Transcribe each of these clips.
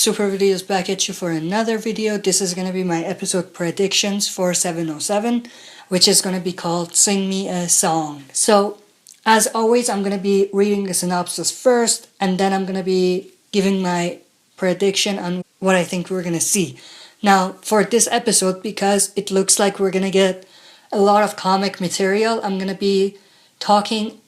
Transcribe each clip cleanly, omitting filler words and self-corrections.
Super Videos back at you for another video. This is going to be my episode predictions for 707, which is going to be called Sing Me a Song. So, as always, I'm going to be reading the synopsis first, and then I'm going to be giving my prediction on what I think we're going to see. Now, for this episode, because it looks like we're going to get a lot of comic material, I'm going to be talking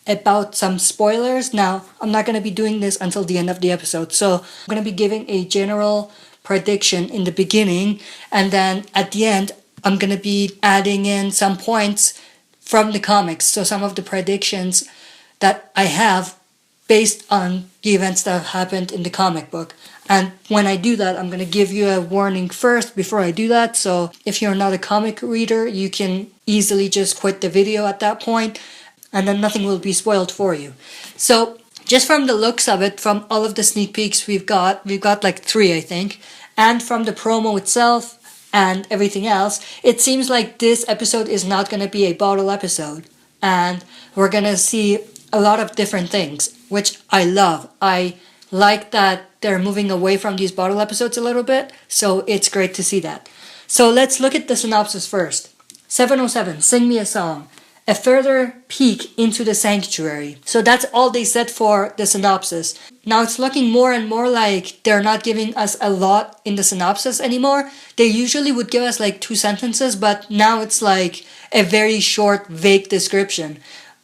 about some spoilers. Now, I'm not going to be doing this until the end of the episode, so I'm going to be giving a general prediction in the beginning, and then at the end, I'm going to be adding in some points from the comics, so some of the predictions that I have based on the events that have happened in the comic book. And when I do that, I'm going to give you a warning first before I do that, so if you're not a comic reader, you can easily just quit the video at that point, and then nothing will be spoiled for you. So, just from the looks of it, from all of the sneak peeks we've got like 3 I think, and from the promo itself and everything else, it seems like this episode is not going to be a bottle episode, and we're going to see a lot of different things, which I love. I like that they're moving away from these bottle episodes a little bit, so it's great to see that. So let's look at the synopsis first. 707, Sing Me a Song. A further peek into the sanctuary. So that's all they said for the synopsis. Now it's looking more and more like they're not giving us a lot in the synopsis anymore. They usually would give us like 2 sentences, but now it's like a very short, vague description,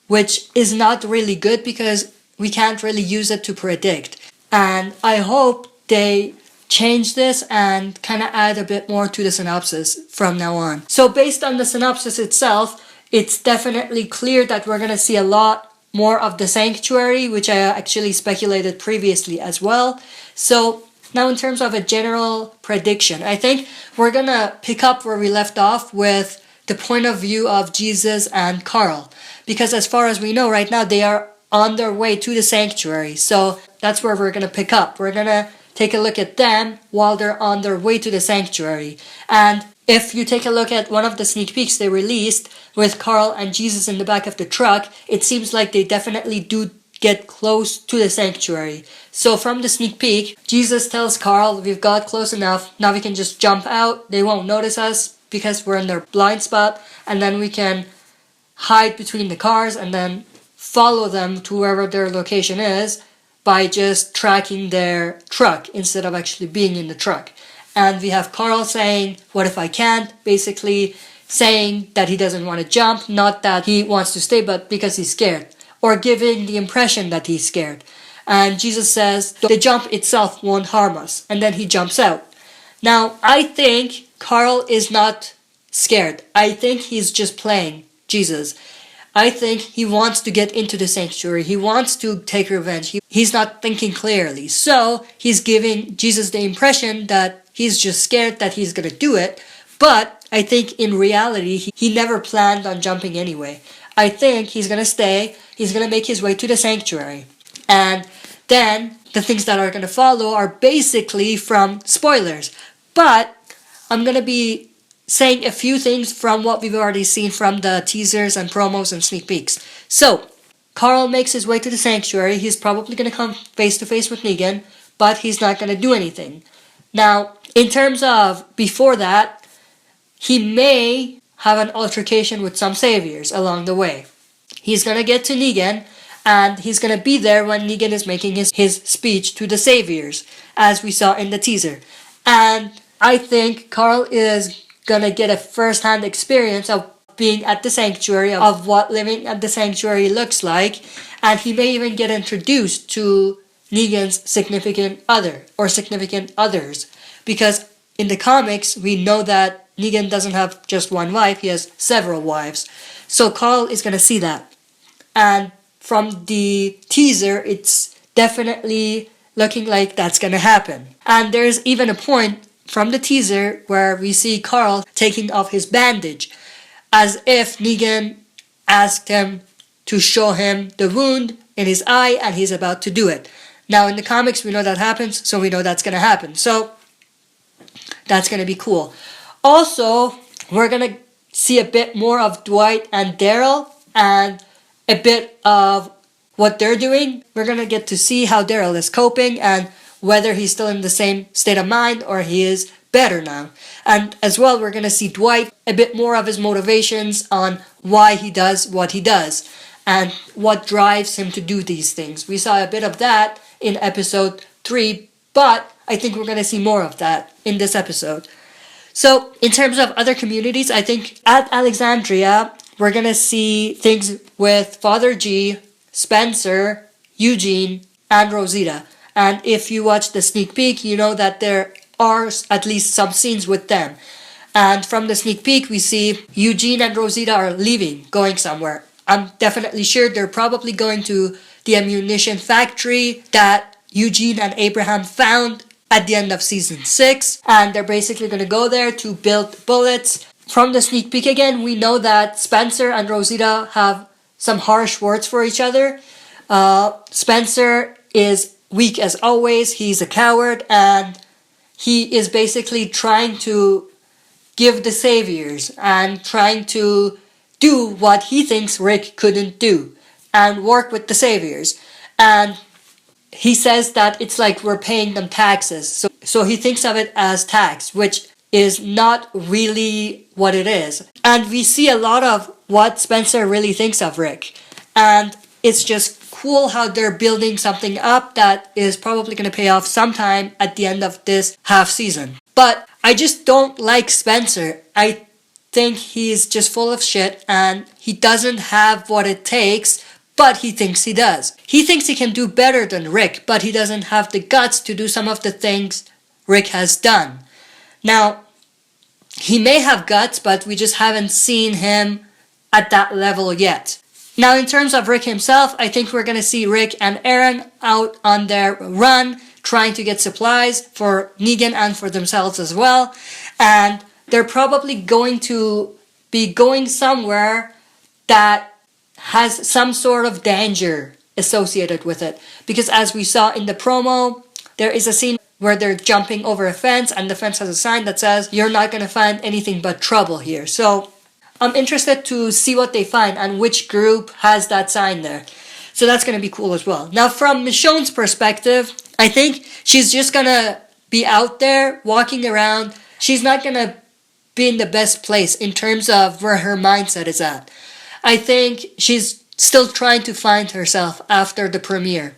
which is not really good because we can't really use it to predict. And I hope they change this and kind of add a bit more to the synopsis from now on. So based on the synopsis itself, it's definitely clear that we're going to see a lot more of the sanctuary, which I actually speculated previously as well. So now in terms of a general prediction, I think we're going to pick up where we left off with the point of view of Jesus and Carl. Because as far as we know right now, they are on their way to the sanctuary. So that's where we're going to pick up. We're going to take a look at them while they're on their way to the sanctuary. And if you take a look at one of the sneak peeks they released with Carl and Jesus in the back of the truck, it seems like they definitely do get close to the sanctuary. So from the sneak peek, Jesus tells Carl, we've got close enough, now we can just jump out, they won't notice us because we're in their blind spot, and then we can hide between the cars and then follow them to wherever their location is by just tracking their truck instead of actually being in the truck. And we have Carl saying, what if I can't? Basically saying that he doesn't want to jump, not that he wants to stay, but because he's scared. Or giving the impression that he's scared. And Jesus says, the jump itself won't harm us. And then he jumps out. Now, I think Carl is not scared. I think he's just playing Jesus. I think he wants to get into the sanctuary. He wants to take revenge. He's not thinking clearly. So he's giving Jesus the impression that he's just scared that he's going to do it. But I think in reality, he never planned on jumping anyway. I think he's going to stay. He's going to make his way to the sanctuary. And then the things that are going to follow are basically from spoilers. But I'm going to be saying a few things from what we've already seen from the teasers and promos and sneak peeks. So, Carl makes his way to the sanctuary. He's probably going to come face to face with Negan, but he's not going to do anything. Now, in terms of before that, he may have an altercation with some saviors along the way. He's going to get to Negan, and he's going to be there when Negan is making his speech to the saviors, as we saw in the teaser. And I think Carl is going to get a first-hand experience of being at the sanctuary, of what living at the sanctuary looks like, and he may even get introduced to Negan's significant other, or significant others. Because in the comics, we know that Negan doesn't have just one wife, he has several wives. So Carl is going to see that. And from the teaser, it's definitely looking like that's going to happen. And there's even a point from the teaser where we see Carl taking off his bandage, as if Negan asked him to show him the wound in his eye, and he's about to do it. Now in the comics we know that happens, so we know that's going to happen. So that's going to be cool. Also, we're going to see a bit more of Dwight and Daryl and a bit of what they're doing. We're going to get to see how Daryl is coping and whether he's still in the same state of mind or he is better now. And as well, we're going to see Dwight, a bit more of his motivations on why he does what he does and what drives him to do these things. We saw a bit of that in episode 3, but I think we're going to see more of that in this episode. So in terms of other communities, I think at Alexandria, we're going to see things with Father G, Spencer, Eugene, and Rosita. And if you watch the sneak peek, you know that there are at least some scenes with them. And from the sneak peek, we see Eugene and Rosita are leaving, going somewhere. I'm definitely sure they're probably going to the ammunition factory that Eugene and Abraham found at the end of season 6. And they're basically going to go there to build bullets. From the sneak peek again, we know that Spencer and Rosita have some harsh words for each other. Spencer is weak as always. He's a coward, and he is basically trying to give the saviors and trying to do what he thinks Rick couldn't do and work with the saviors. And he says that it's like we're paying them taxes. So he thinks of it as tax, which is not really what it is. And we see a lot of what Spencer really thinks of Rick. And it's just cool how they're building something up that is probably going to pay off sometime at the end of this half season. But I just don't like Spencer. I think he's just full of shit and he doesn't have what it takes, but he thinks he does. He thinks he can do better than Rick, but he doesn't have the guts to do some of the things Rick has done. Now, he may have guts, but we just haven't seen him at that level yet. Now, in terms of Rick himself, I think we're going to see Rick and Aaron out on their run, trying to get supplies for Negan and for themselves as well. And they're probably going to be going somewhere that has some sort of danger associated with it. Because as we saw in the promo, there is a scene where they're jumping over a fence and the fence has a sign that says, "You're not going to find anything but trouble here." So I'm interested to see what they find and which group has that sign there. So that's going to be cool as well. Now, from Michonne's perspective, I think she's just going to be out there walking around. She's not going to be in the best place in terms of where her mindset is at. I think she's still trying to find herself after the premiere.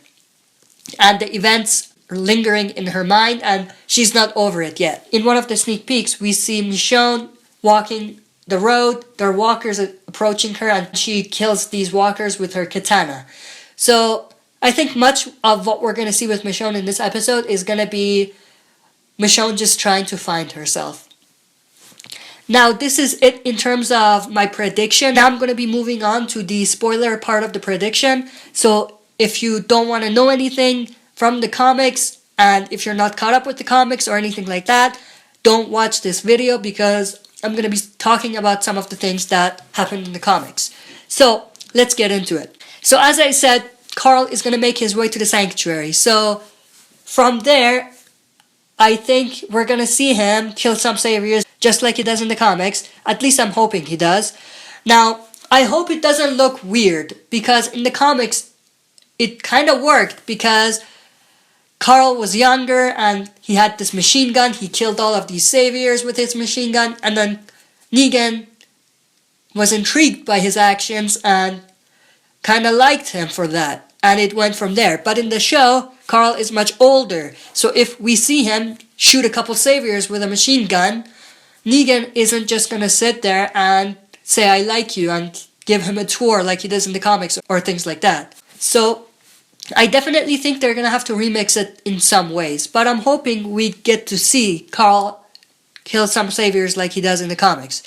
And the events are lingering in her mind and she's not over it yet. In one of the sneak peeks, we see Michonne walking the road. There are walkers approaching her and she kills these walkers with her katana. So I think much of what we're going to see with Michonne in this episode is going to be Michonne just trying to find herself. Now, this is it in terms of my prediction. Now I'm going to be moving on to the spoiler part of the prediction. So if you don't want to know anything from the comics, and if you're not caught up with the comics or anything like that, don't watch this video because I'm going to be talking about some of the things that happened in the comics. So let's get into it. So as I said, Carl is going to make his way to the sanctuary. So from there, I think we're going to see him kill some saviors just like he does in the comics. At least I'm hoping he does. Now, I hope it doesn't look weird because in the comics, it kind of worked because Carl was younger and he had this machine gun. He killed all of these saviors with his machine gun. And then Negan was intrigued by his actions and kind of liked him for that. And it went from there. But in the show, Carl is much older. So if we see him shoot a couple saviors with a machine gun, Negan isn't just going to sit there and say, "I like you," and give him a tour like he does in the comics or things like that. So I definitely think they're going to have to remix it in some ways. But I'm hoping we get to see Carl kill some saviors like he does in the comics.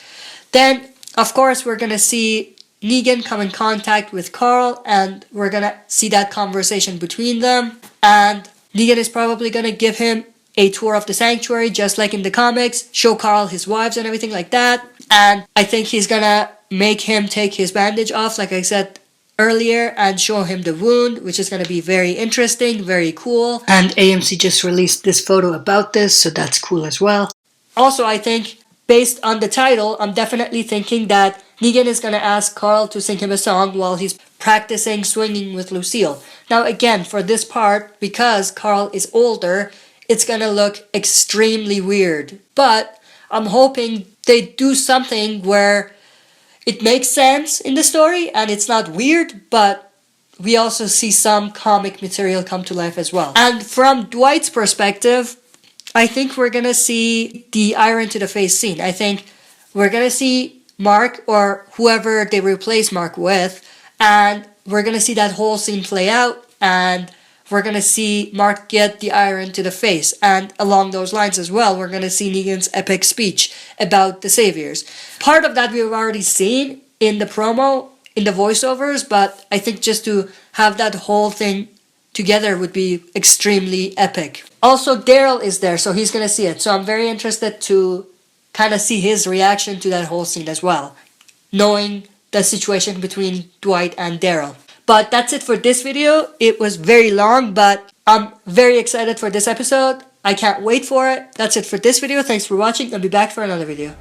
Then, of course, we're going to see Negan come in contact with Carl, and we're going to see that conversation between them. And Negan is probably going to give him a tour of the sanctuary, just like in the comics, show Carl his wives and everything like that. And I think he's going to make him take his bandage off, like I said earlier, and show him the wound, which is going to be very interesting, very cool. And AMC just released this photo about this, so that's cool as well. Also, I think, based on the title, I'm definitely thinking that Negan is going to ask Carl to sing him a song while he's practicing swinging with Lucille. Now again, for this part, because Carl is older, it's gonna look extremely weird. But I'm hoping they do something where it makes sense in the story and it's not weird, but we also see some comic material come to life as well. And from Dwight's perspective, I think we're gonna see the iron to the face scene. I think we're gonna see Mark or whoever they replace Mark with, and we're gonna see that whole scene play out, and we're gonna see Mark get the iron to the face. And along those lines as well, we're gonna see Negan's epic speech about the saviors. Part of that we've already seen in the promo, in the voiceovers, but I think just to have that whole thing together would be extremely epic. Also, Daryl is there, so he's gonna see it. So I'm very interested to kind of see his reaction to that whole scene as well, knowing the situation between Dwight and Daryl. But that's it for this video. It was very long, but I'm very excited for this episode. I can't wait for it. That's it for this video. Thanks for watching. I'll be back for another video.